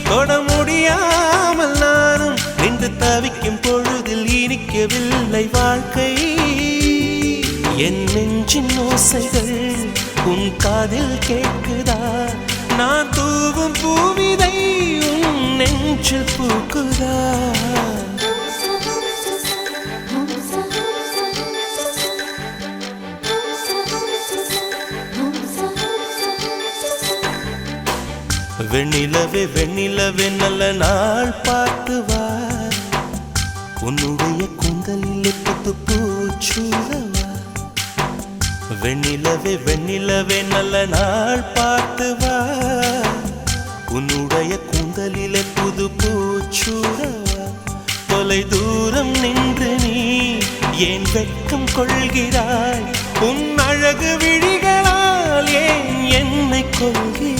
தொட முடியாமல் நானும் நின்று தவிக்கும் பொழுதில் இனிக்கவில்லை வாழ்க்கை என் நெஞ்சின் ஓசைகள் உன் காதில் கேட்குதா நான் தூவும் பூவிதை உன் நெஞ்சில் பூக்குதா வெண்ணிலவே வெண்ணிலவே நல்ல நாள் பார்த்து வா உன்னுடைய கூந்தலில் புத்து பூச்சூடவா வெண்ணிலவே வெண்ணிலவே நல்ல நாள் பார்த்து வா உன்னுடைய கூந்தலில் புது பூச்சூடவா தொலை தூரம் நின்று நீ ஏன் வெட்கம் கொள்கிறாய் உன் அழகு விழிகளால் ஏன் என்னை கொள்கிறாய்